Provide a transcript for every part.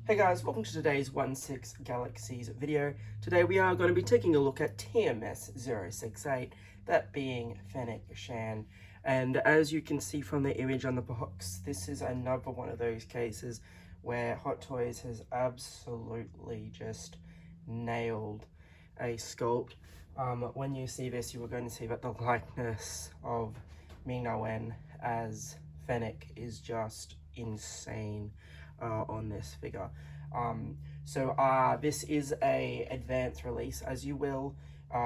Hey guys, welcome to today's 16 Galaxies video. Today we are going to be taking a look at TMS068, that being Fennec Shan. And as you can see from the image on the box, this is another one of those cases where Hot Toys has absolutely just nailed a sculpt. When you see this, you are going to see that the likeness of Ming-Na Wen as Fennec is just insane on this figure. This is a advanced release, as you will,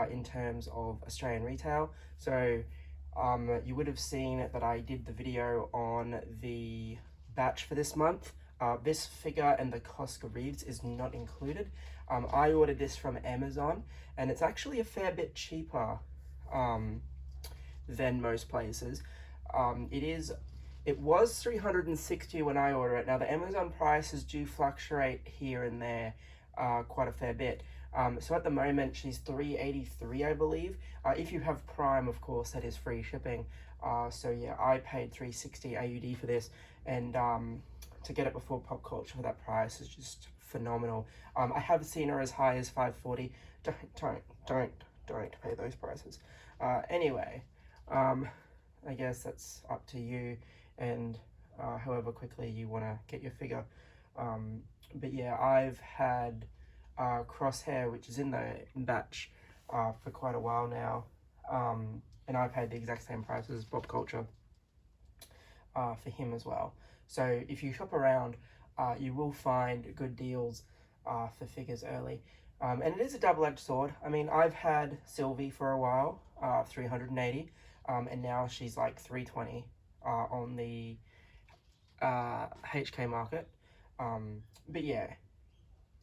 in terms of Australian retail. So you would have seen that I did the video on the batch for this month. This figure and the Cosca Reeves is not included. I ordered this from Amazon, and it's actually a fair bit cheaper than most places. It was $360 when I ordered it. Now the Amazon prices do fluctuate here and there quite a fair bit. So at the moment she's $383, I believe. If you have Prime, of course, that is free shipping. So yeah, I paid $360 AUD for this, and to get it before pop culture for that price is just phenomenal. I have seen her as high as $540. Don't pay those prices. Anyway, I guess that's up to you and however quickly you want to get your figure. But yeah, I've had Crosshair, which is in the batch for quite a while now, and I paid the exact same price as Pop Culture for him as well. So if you shop around, you will find good deals for figures early. And it is a double-edged sword. I mean, I've had Sylvie for a while, 380, and now she's like 320 on the HK market. But yeah,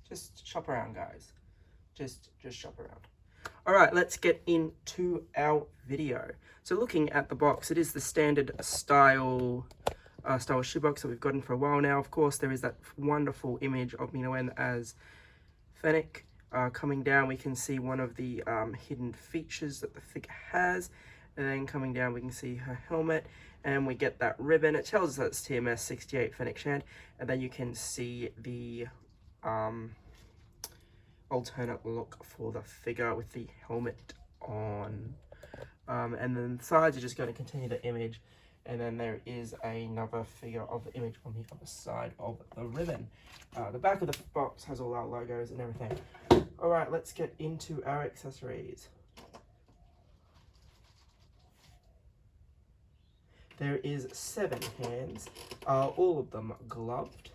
just shop around, guys. Just shop around. All right, let's get into our video. So looking at the box, it is the standard style shoebox that we've gotten for a while now. Of course, there is that wonderful image of Ming-Na Wen as Fennec. Coming down, we can see one of the hidden features that the figure has. And then coming down, we can see her helmet, and we get that ribbon. It tells us that it's TMS068 Fennec Shan, and then you can see the alternate look for the figure with the helmet on. And then the sides are just going to continue the image, and then there is another figure of the image on the other side of the ribbon. The back of the box has all our logos and everything. All right, let's get into our accessories. There is 7 hands, all of them gloved.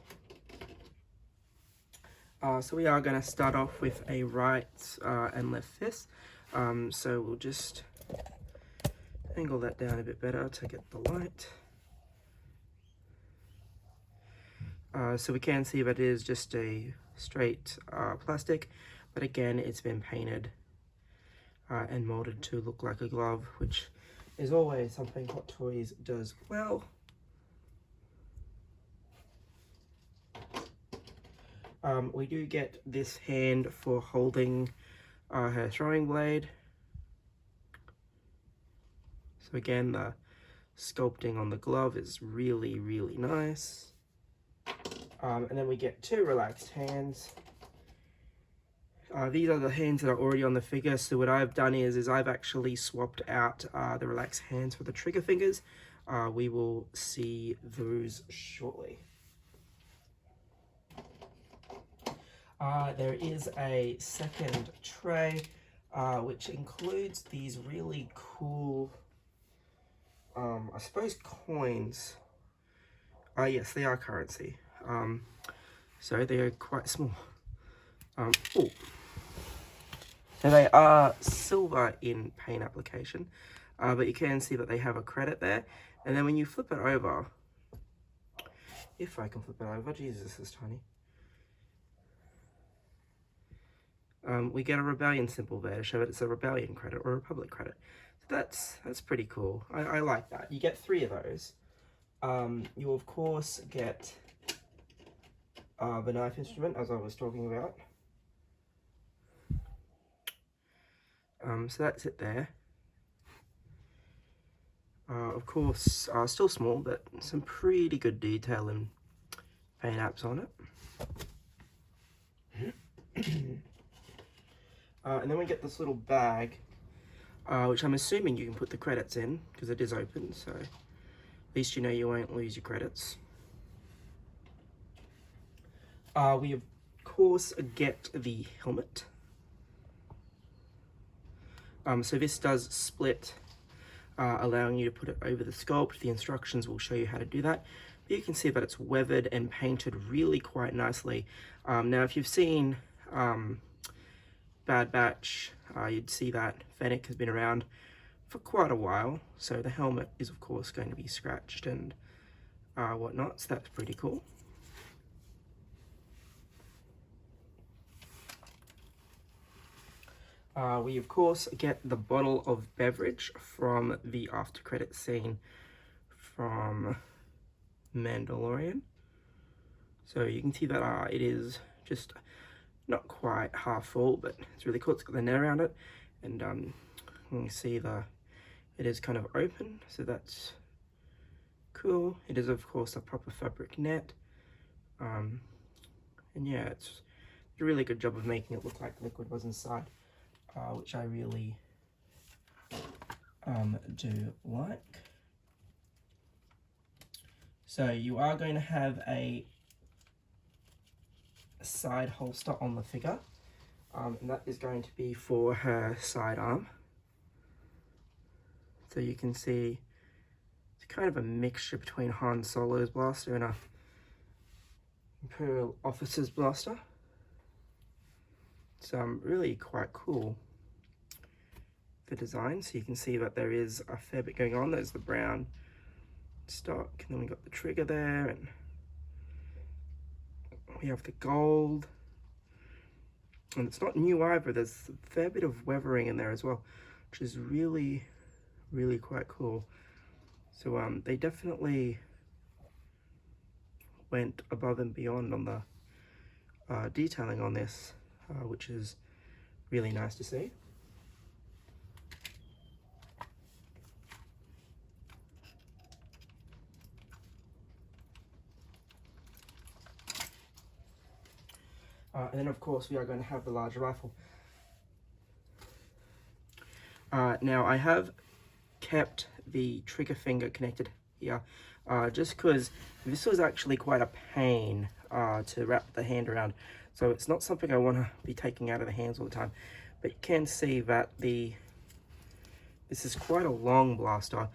So we are going to start off with a right and left fist. So we'll just angle that down a bit better to get the light. So we can see that it is just a straight plastic, but again, it's been painted and molded to look like a glove, which is always something Hot Toys does well. We do get this hand for holding her throwing blade. So again, the sculpting on the glove is really, really nice. And then we get 2 relaxed hands. These are the hands that are already on the figure, so what I've done is I've actually swapped out the relaxed hands for the trigger fingers. We will see those shortly. There is a second tray, which includes these really cool, I suppose, coins. Yes, they are currency. So they are quite small. So they are silver in paint application, but you can see that they have a credit there. And then when you flip it over, if I can flip it over, Jesus, this is tiny. We get a rebellion symbol there to show that it's a rebellion credit or a republic credit. So that's pretty cool. I like that. You get 3 of those. You of course get the knife instrument, as I was talking about. So that's it there. Of course, still small, but some pretty good detail and paint apps on it. And then we get this little bag, which I'm assuming you can put the credits in because it is open, so at least you know you won't lose your credits. We of course get the helmet. So this does split, allowing you to put it over the sculpt. The instructions will show you how to do that. But you can see that it's weathered and painted really quite nicely. Now, if you've seen Bad Batch, you'd see that Fennec has been around for quite a while. So the helmet is, of course, going to be scratched and whatnot. So that's pretty cool. We of course get the bottle of beverage from the after credit scene from Mandalorian. So you can see that it is just not quite half full, but it's really cool. It's got the net around it, and you can see it is kind of open, so that's cool. It is of course a proper fabric net, and yeah, it's a really good job of making it look like liquid was inside. Which I really do like. So you are going to have a side holster on the figure, and that is going to be for her sidearm. So you can see it's kind of a mixture between Han Solo's blaster and a Imperial officer's blaster. It's really quite cool, the design. So you can see that there is a fair bit going on. There's the brown stock, and then we got the trigger there, and we have the gold, and it's not new either. There's a fair bit of weathering in there as well, which is really quite cool. So they definitely went above and beyond on the detailing on this, which is really nice to see. And then of course we are going to have the larger rifle. Now I have kept the trigger finger connected here, just because this was actually quite a pain to wrap the hand around. So it's not something I want to be taking out of the hands all the time. But you can see that this is quite a long blaster,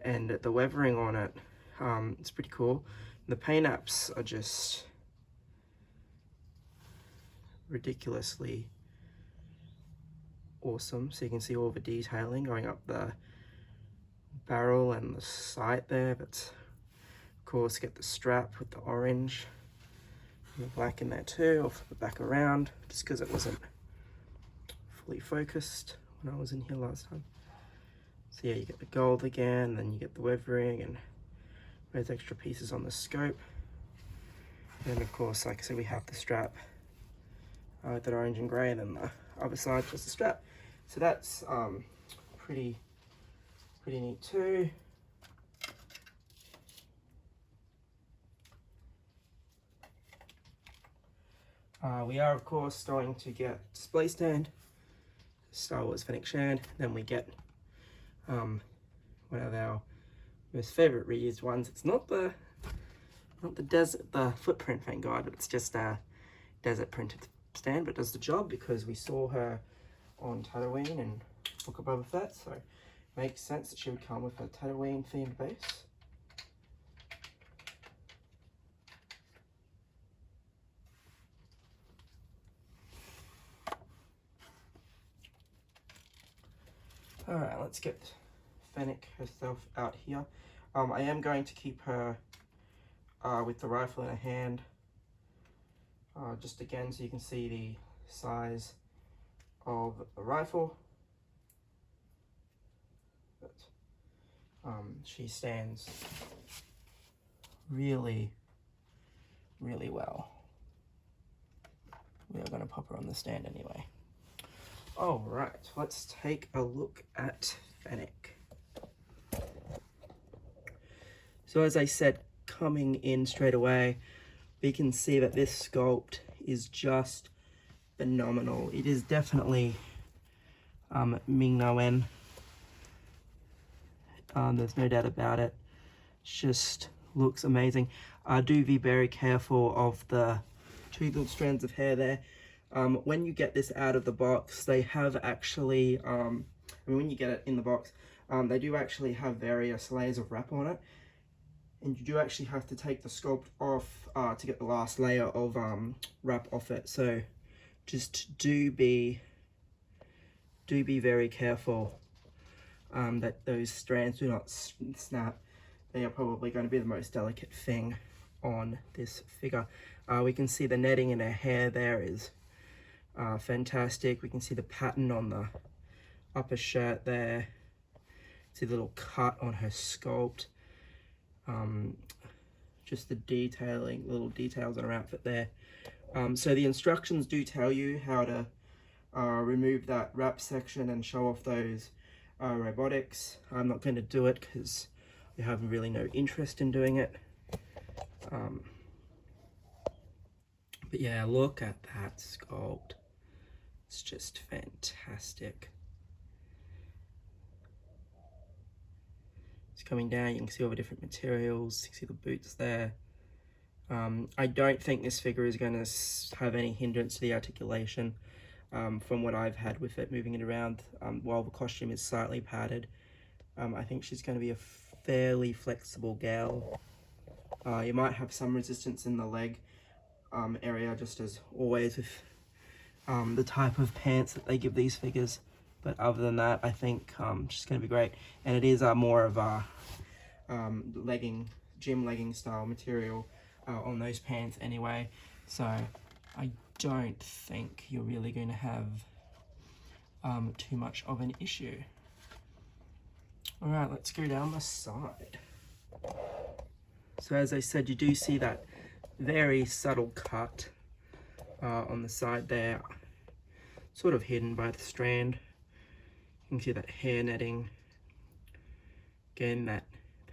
and the weathering on it, it's pretty cool. The paint apps are just ridiculously awesome. So you can see all the detailing going up the barrel and the sight there. But of course get the strap with the orange and the black in there too. I'll flip it back around just because it wasn't fully focused when I was in here last time. So yeah, you get the gold again, then you get the weathering and those extra pieces on the scope. And of course, like I said, we have the strap, that orange and grey, and then the other side just the strap. So that's pretty neat too. We are of course going to get display stand, Star Wars Fennec Shand. Then we get one of our most favourite reused ones. It's not the footprint, thank God, but it's just a desert printed stand, but does the job because we saw her on Tatooine and Book of Boba Fett, so it makes sense that she would come with a Tatooine themed base. Alright, let's get Fennec herself out here. I am going to keep her with the rifle in her hand, just again so you can see the size of the rifle. But she stands really well. We are going to pop her on the stand anyway. Alright, let's take a look at Fennec. So as I said, coming in straight away, we can see that this sculpt is just phenomenal. It is definitely Ming No En. There's no doubt about it. Just looks amazing. Do be very careful of the 2 little strands of hair there. When you get this out of the box, they have actually, when you get it in the box, they do actually have various layers of wrap on it, and you do actually have to take the sculpt off to get the last layer of wrap off it. So just do be very careful that those strands do not snap. They are probably going to be the most delicate thing on this figure. We can see the netting in her hair there is fantastic. We can see the pattern on the upper shirt there. See the little cut on her sculpt. Just the detailing, little details on her outfit there. So the instructions do tell you how to remove that wrap section and show off those robotics. I'm not going to do it because I have really no interest in doing it. But yeah, look at that sculpt. It's just fantastic. It's coming down, you can see all the different materials, you can see the boots there. I don't think this figure is going to have any hindrance to the articulation from what I've had with it, moving it around. While the costume is slightly padded, I think she's going to be a fairly flexible gal. You might have some resistance in the leg area, just as always with the type of pants that they give these figures. But other than that, I think she's going to be great. And it is more of a gym legging style material on those pants anyway. So I don't think you're really going to have too much of an issue. Alright, let's go down the side. So as I said, you do see that very subtle cut on the side there, sort of hidden by the strand. You can see that hair netting. Again, that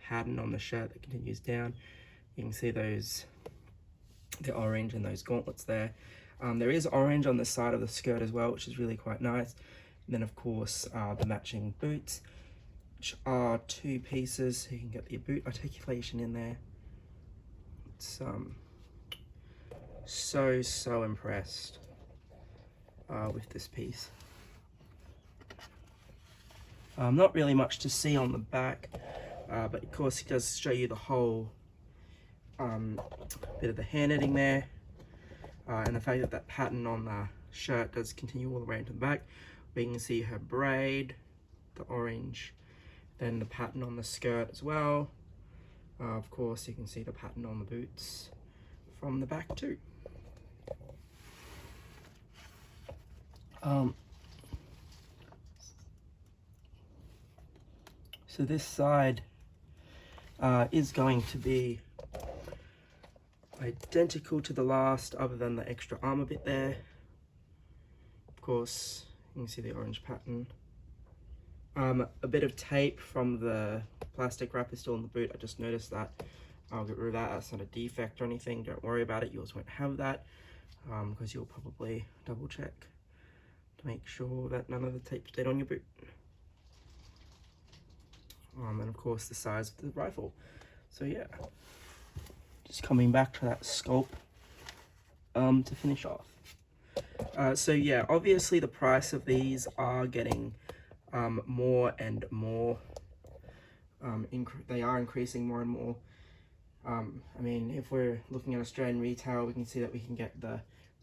pattern on the shirt that continues down. You can see the orange and those gauntlets there. There is orange on the side of the skirt as well, which is really quite nice. And then of course the matching boots, which are 2 pieces, so you can get the boot articulation in there. It's so impressed with this piece. Not really much to see on the back, but of course it does show you the whole bit of the hair netting there, and the fact that that pattern on the shirt does continue all the way into the back. We can see her braid, the orange, then the pattern on the skirt as well. Of course you can see the pattern on the boots from the back too. So this side is going to be identical to the last, other than the extra armor bit there. Of course, you can see the orange pattern. A bit of tape from the plastic wrap is still in the boot. I just noticed that. I'll get rid of that. That's not a defect or anything. Don't worry about it. Yours won't have that, because you'll probably double check to make sure that none of the tape stayed on your boot. And of course the size of the rifle. So yeah, just coming back to that sculpt to finish off. So yeah, obviously the price of these are getting more and more. They are increasing more and more. I mean, if we're looking at Australian retail, we can see that we can get the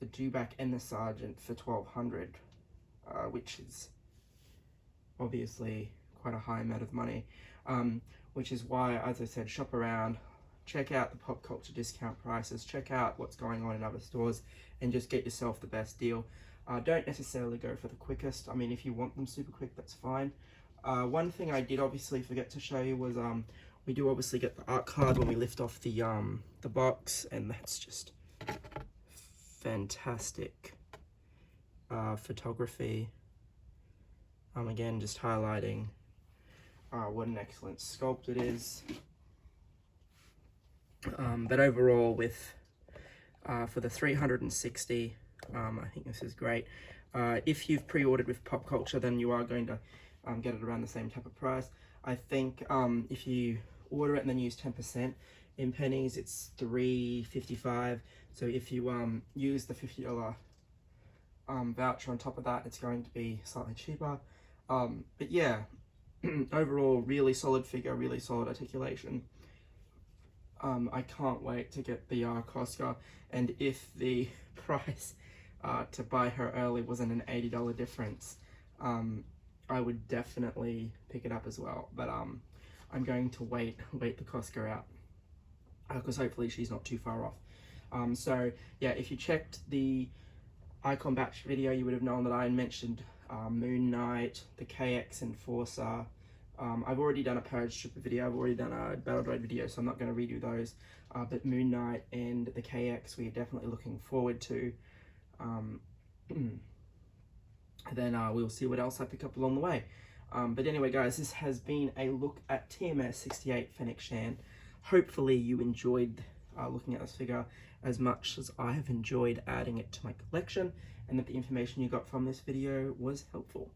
dewback and the sergeant for $1,200, which is obviously quite a high amount of money, which is why, as I said, shop around, check out the pop culture discount prices, check out what's going on in other stores, and just get yourself the best deal. Don't necessarily go for the quickest. I mean, if you want them super quick, that's fine. One thing I did obviously forget to show you was we do obviously get the art card when we lift off the box, and that's just fantastic photography. Again, just highlighting what an excellent sculpt it is. But overall, with for the 360, I think this is great. If you've pre-ordered with Pop Culture, then you are going to get it around the same type of price. I think if you order it and then use 10% in pennies, it's $3.55. So if you use the $50 voucher on top of that, it's going to be slightly cheaper. But yeah, overall, really solid figure, really solid articulation. I can't wait to get the Costco, and if the price to buy her early wasn't an $80 difference, I would definitely pick it up as well. But I'm going to wait the Costco out, because hopefully she's not too far off. So yeah, if you checked the Icon Batch video, you would have known that I mentioned Moon Knight, the KX Enforcer. I've already done a Purge Trooper video, I've already done a Battle Droid video, so I'm not going to redo those. But Moon Knight and the KX we are definitely looking forward to. Then we'll see what else I pick up along the way. But anyway, guys, this has been a look at TMS068 Fennec Shan. Hopefully you enjoyed looking at this figure as much as I have enjoyed adding it to my collection, and that the information you got from this video was helpful.